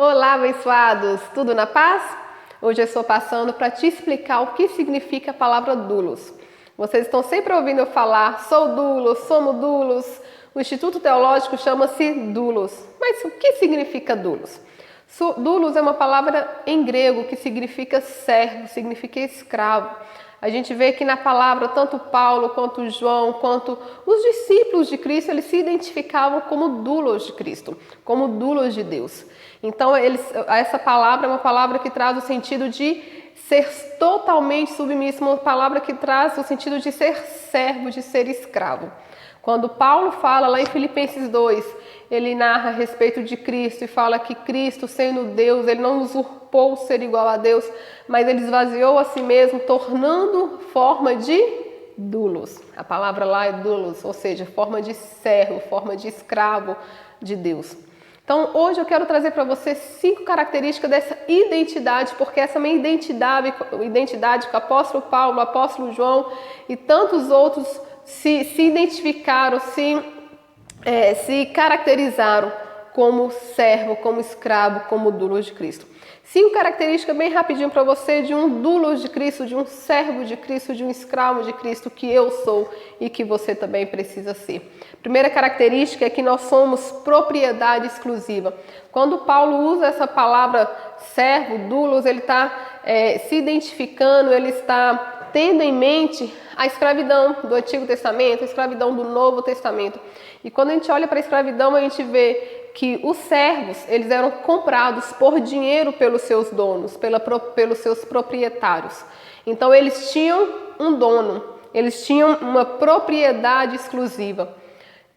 Olá, abençoados! Tudo na paz? Hoje eu estou passando para te explicar o que significa a palavra doulos. Vocês estão sempre ouvindo eu falar, sou doulos, somos doulos. O Instituto Teológico chama-se doulos. Mas o que significa doulos? Doulos é uma palavra em grego que significa servo, significa escravo. A gente vê que na palavra, tanto Paulo, quanto João, quanto os discípulos de Cristo, eles se identificavam como doulos de Cristo, como doulos de Deus. Então, essa palavra é uma palavra que traz o sentido de ser totalmente submisso, uma palavra que traz o sentido de ser servo, de ser escravo. Quando Paulo fala lá em Filipenses 2, ele narra a respeito de Cristo e fala que Cristo, sendo Deus, ele não usurpou ser igual a Deus, mas ele esvaziou a si mesmo, tornando forma de doulos. A palavra lá é doulos, ou seja, forma de servo, forma de escravo de Deus. Então, hoje eu quero trazer para você 5 características dessa identidade, porque essa minha identidade que o apóstolo Paulo, o apóstolo João e tantos outros se identificaram, se caracterizaram como servo, como escravo, como doulos de Cristo. 5 características bem rapidinho para você de um doulos de Cristo, de um servo de Cristo, de um escravo de Cristo que eu sou e que você também precisa ser. Primeira característica é que nós somos propriedade exclusiva. Quando Paulo usa essa palavra servo, doulos, ele está se identificando, ele está tendo em mente a escravidão do Antigo Testamento, a escravidão do Novo Testamento. E quando a gente olha para a escravidão, a gente vê que os servos, eles eram comprados por dinheiro pelos seus donos, pelos seus proprietários. Então eles tinham um dono, eles tinham uma propriedade exclusiva.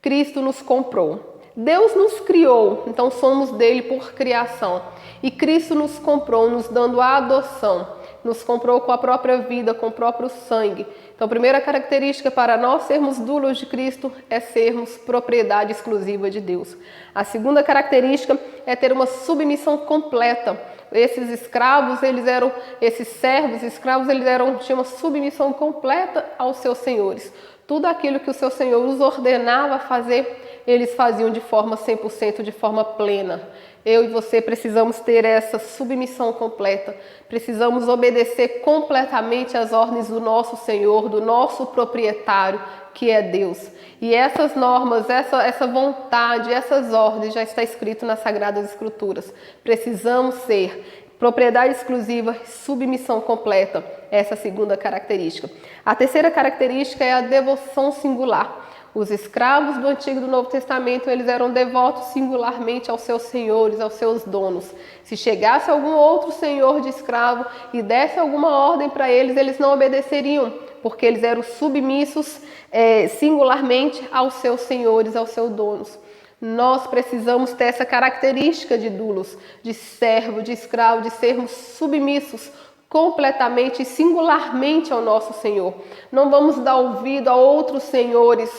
Cristo nos comprou. Deus nos criou, então somos dele por criação. E Cristo nos comprou, nos dando a adoção. Nos comprou com a própria vida, com o próprio sangue. Então, a primeira característica para nós sermos doulos de Cristo é sermos propriedade exclusiva de Deus. A segunda característica é ter uma submissão completa. Esses escravos, esses servos escravos, tinham uma submissão completa aos seus senhores. Tudo aquilo que o seu senhor os ordenava fazer, eles faziam de forma 100%, de forma plena. Eu e você precisamos ter essa submissão completa, precisamos obedecer completamente às ordens do nosso Senhor, do nosso proprietário, que é Deus. E essas normas, essa vontade, essas ordens já está escrito nas Sagradas Escrituras. Precisamos ser propriedade exclusiva, submissão completa, essa é a segunda característica. A terceira característica é a devoção singular. Os escravos do Antigo e do Novo Testamento, eles eram devotos singularmente aos seus senhores, aos seus donos. Se chegasse algum outro senhor de escravo e desse alguma ordem para eles, eles não obedeceriam, porque eles eram submissos singularmente aos seus senhores, aos seus donos. Nós precisamos ter essa característica de doulos, de servo, de escravo, de sermos submissos completamente e singularmente ao nosso Senhor. Não vamos dar ouvido a outros senhores.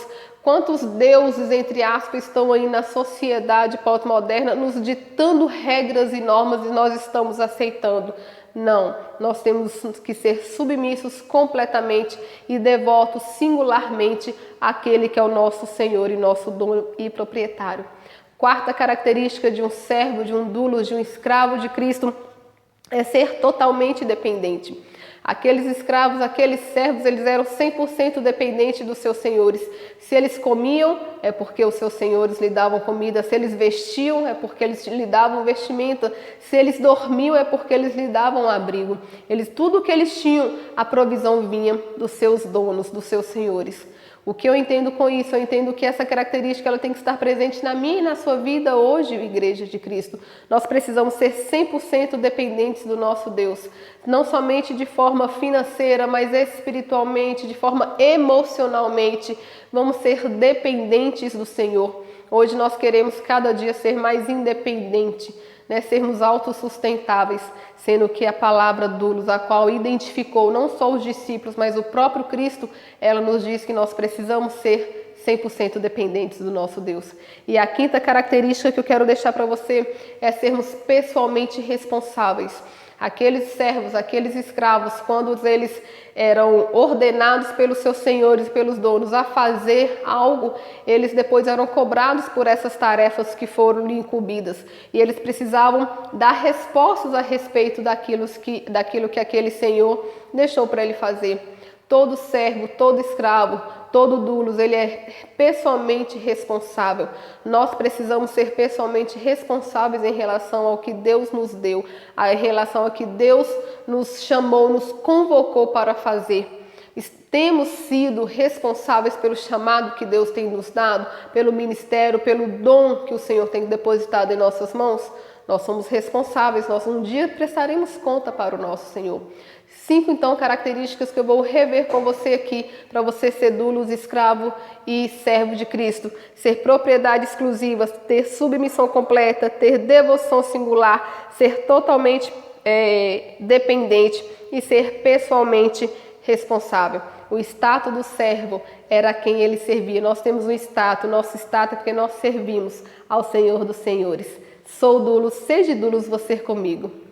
Quantos deuses, entre aspas, estão aí na sociedade pós-moderna nos ditando regras e normas e nós estamos aceitando? Não, nós temos que ser submissos completamente e devotos singularmente àquele que é o nosso Senhor e nosso dono e proprietário. Quarta característica de um servo, de um doulos, de um escravo de Cristo é ser totalmente dependente. Aqueles escravos, aqueles servos, eles eram 100% dependentes dos seus senhores. Se eles comiam, é porque os seus senhores lhe davam comida. Se eles vestiam, é porque eles lhe davam vestimenta. Se eles dormiam, é porque eles lhe davam abrigo. Tudo que eles tinham, a provisão vinha dos seus donos, dos seus senhores. O que eu entendo com isso? Eu entendo que essa característica ela tem que estar presente na minha e na sua vida hoje, Igreja de Cristo. Nós precisamos ser 100% dependentes do nosso Deus. Não somente de forma financeira, mas espiritualmente, de forma emocionalmente. Vamos ser dependentes do Senhor. Hoje nós queremos cada dia ser mais independente, sermos autossustentáveis, sendo que a palavra doulos, a qual identificou não só os discípulos, mas o próprio Cristo, ela nos diz que nós precisamos ser 100% dependentes do nosso Deus. E a quinta característica que eu quero deixar para você é sermos pessoalmente responsáveis. Aqueles servos, aqueles escravos, quando eles eram ordenados pelos seus senhores, pelos donos, a fazer algo, eles depois eram cobrados por essas tarefas que foram lhe incumbidas. E eles precisavam dar respostas a respeito daquilo que aquele senhor deixou para ele fazer. Todo servo, todo escravo, todo doulos, ele é pessoalmente responsável. Nós precisamos ser pessoalmente responsáveis em relação ao que Deus nos deu, em relação ao que Deus nos chamou, nos convocou para fazer. Temos sido responsáveis pelo chamado que Deus tem nos dado, pelo ministério, pelo dom que o Senhor tem depositado em nossas mãos. Nós somos responsáveis, nós um dia prestaremos conta para o nosso Senhor. 5, então, características que eu vou rever com você aqui, para você ser doulos, escravo e servo de Cristo. Ser propriedade exclusiva, ter submissão completa, ter devoção singular, ser totalmente dependente e ser pessoalmente responsável. O status do servo era a quem ele servia. Nós temos um status, nosso status é porque nós servimos ao Senhor dos Senhores. Sou doulos, seja doulos você comigo.